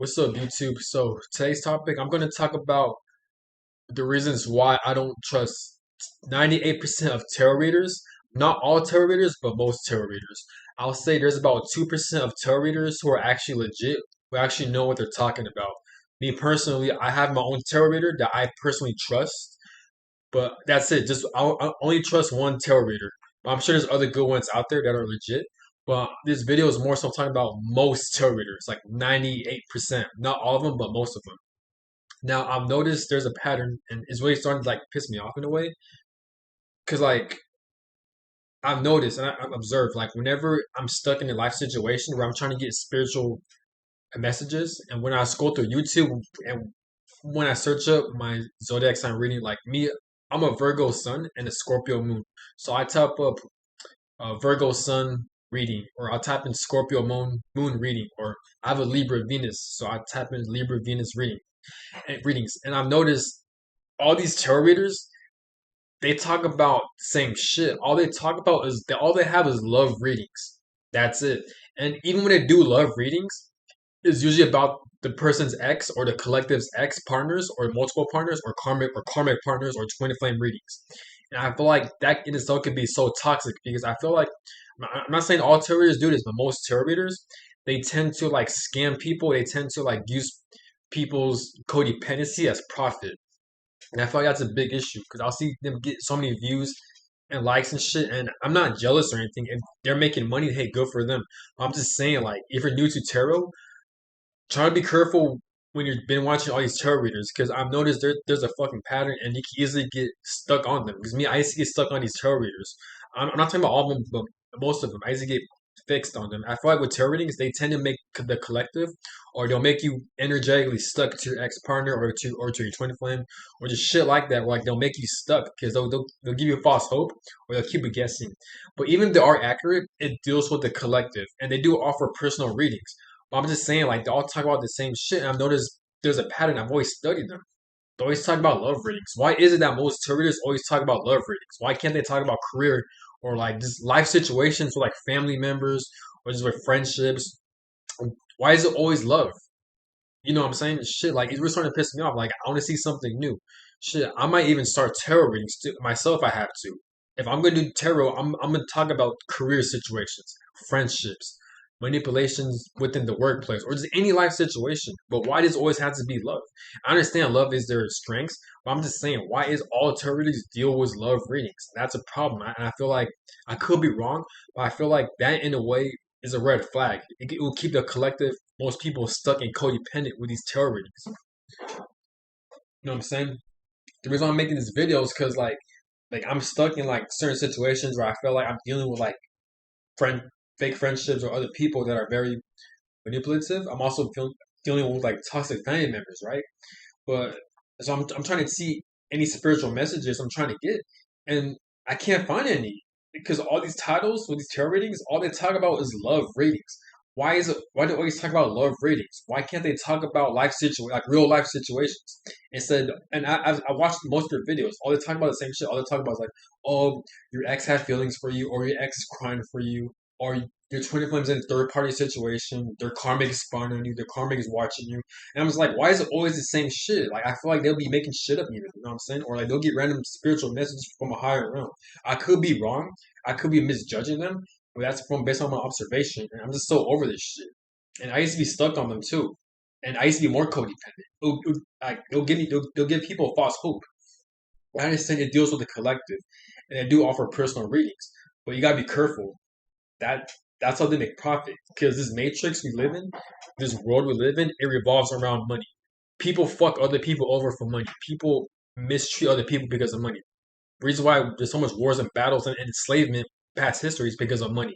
What's up, YouTube? So today's topic, I'm going to talk about the reasons why I don't trust 98% of tarot readers. Not all tarot readers, but most tarot readers. I'll say there's about 2% of tarot readers who are actually legit, who actually know what they're talking about. Me personally, I have my own tarot reader that I personally trust, but that's it. I only trust one tarot reader. I'm sure there's other good ones out there that are legit. But this video is more so talking about most tarot readers, like 98%. Not all of them, but most of them. Now I've noticed there's a pattern, and it's really starting to like piss me off in a way, because like I've noticed and I've observed, like whenever I'm stuck in a life situation where I'm trying to get spiritual messages, and when I scroll through YouTube and when I search up my zodiac sign reading, like me, I'm a Virgo sun and a Scorpio moon, so I type up Virgo sun reading, or I'll type in Scorpio moon reading, or I have a Libra Venus, so I type in Libra Venus readings, and I've noticed all these tarot readers, they talk about the same shit. All they talk about is that all they have is love readings. That's it. And even when they do love readings, it's usually about the person's ex or the collective's ex partners or multiple partners or karmic partners or twin flame readings. And I feel like that in itself could be so toxic because I feel like I'm not saying all tarot readers do this, but most tarot readers, they tend to like scam people. They tend to like use people's codependency as profit. And I feel like that's a big issue because I'll see them get so many views and likes and shit. And I'm not jealous or anything. If they're making money, hey, good for them. I'm just saying, like, if you're new to tarot, try to be careful when you've been watching all these tarot readers because I've noticed there's a fucking pattern and you can easily get stuck on them. Because me, I used to get stuck on these tarot readers. I'm not talking about all of them, but most of them. I used to get fixed on them. I feel like with tarot readings, they tend to make the collective, or they'll make you energetically stuck to your ex partner or to your twin flame, or just shit like that. Where like they'll make you stuck because they'll give you false hope, or they'll keep you guessing. But even if they are accurate, it deals with the collective, and they do offer personal readings. But I'm just saying, like, they all talk about the same shit. And I've noticed there's a pattern. I've always studied them. They always talk about love readings. Why is it that most tarot readers always talk about love readings? Why can't they talk about career or like just life situations with like family members or just with friendships? Why is it always love? You know what I'm saying? Shit, like, it's really starting to piss me off. Like, I want to see something new. Shit, I might even start tarot readings myself. I have to. If I'm gonna do tarot, I'm gonna talk about career situations, friendships, manipulations within the workplace, or just any life situation. But why does it always have to be love? I understand love is their strengths, but I'm just saying, why is all tarot readings deal with love readings? That's a problem, and I feel like I could be wrong, but I feel like that in a way is a red flag. It will keep the collective, most people stuck and codependent with these tarot readings. You know what I'm saying? The reason I'm making this video is because like I'm stuck in like certain situations where I feel like I'm dealing with like friend fake friendships or other people that are very manipulative. I'm also dealing with like toxic family members, right? But so I'm trying to see any spiritual messages I'm trying to get, and I can't find any because all these titles with these tarot readings, all they talk about is love readings. Why is it? Why do they always talk about love readings? Why can't they talk about like real life situations instead? And I watched most of their videos. All they talk about the same shit. All they talk about is like, oh, your ex had feelings for you, or your ex is crying for you, or your twin flame's in a third party situation. Their karmic is spying on you. Their karmic is watching you. And I'm just like, why is it always the same shit? Like, I feel like they'll be making shit up even, you know what I'm saying? Or like they'll get random spiritual messages from a higher realm. I could be wrong. I could be misjudging them, but that's from based on my observation. And I'm just so over this shit. And I used to be stuck on them too. And I used to be more codependent. They'll give people false hope. I understand it deals with the collective, and they do offer personal readings, but you gotta be careful. That that's how they make profit. Because this matrix we live in, this world we live in, it revolves around money. People fuck other people over for money. People mistreat other people because of money. The reason why there's so much wars and battles and enslavement past history is because of money.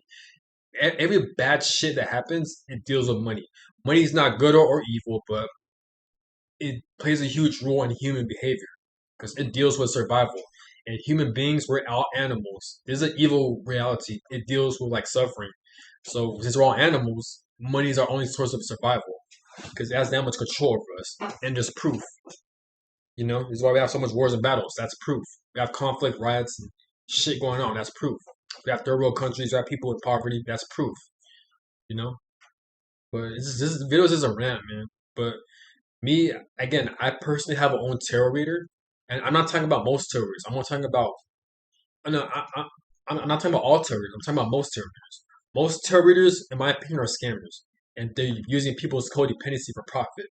Every bad shit that happens, it deals with money. Money is not good or evil, but it plays a huge role in human behavior because it deals with survival. And human beings, we're all animals. There's an evil reality. It deals with like suffering. So since we're all animals, money is our only source of survival because it has that much control over us. And there's proof. You know, this is why we have so much wars and battles. That's proof. We have conflict, riots, and shit going on. That's proof. We have third world countries. We have people in poverty. That's proof. You know. But this video is just a rant, man. But me, again, I personally have a own tarot reader, and I'm not talking about most tarot readers. I'm not talking about no, I'm not talking about all tarot readers. I'm talking about most tarot readers. Most tarot readers, in my opinion, are scammers, and they're using people's codependency for profit.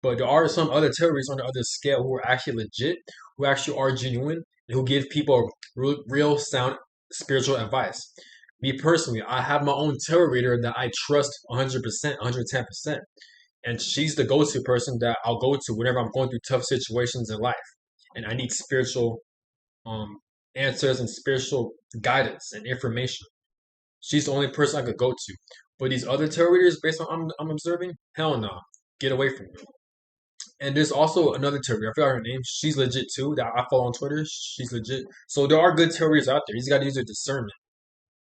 But there are some other tarot readers on the other scale who are actually legit, who actually are genuine, and who give people real sound spiritual advice. Me personally, I have my own tarot reader that I trust 100%, 110%. And she's the go-to person that I'll go to whenever I'm going through tough situations in life and I need spiritual um answers and spiritual guidance and information. She's the only person I could go to. But these other tarot readers, based on I'm observing, hell no, get away from me. And there's also another tarot reader. I forgot her name. She's legit too. That I follow on Twitter. She's legit. So there are good tarot readers out there. You just got to use your discernment,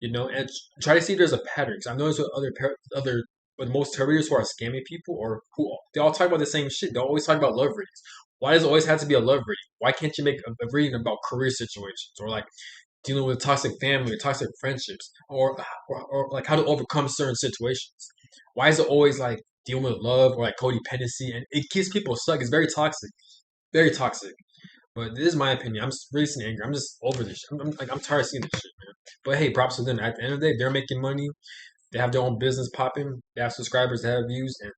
and try to see if there's a pattern. 'Cause I've noticed with with most tarot readers who are scamming people or who they all talk about the same shit. They always talk about love readings. Why does it always have to be a love reading? Why can't you make a reading about career situations or like dealing with toxic family or toxic friendships or like how to overcome certain situations? Why is it always like dealing with love or like codependency and it keeps people stuck? It's very toxic, very toxic. But this is my opinion. I'm just really seeing anger. I'm just over this shit. I'm tired of seeing this shit, man. But hey, props to them. At the end of the day, they're making money. They have their own business popping. They have subscribers. They have views, and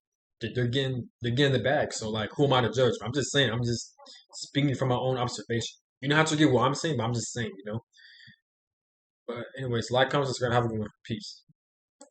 they're getting the bag. So like, who am I to judge? I'm just saying. I'm just speaking from my own observation. You don't have to get what I'm saying, but I'm just saying. But anyways, like, comment, subscribe. Have a good one. Peace.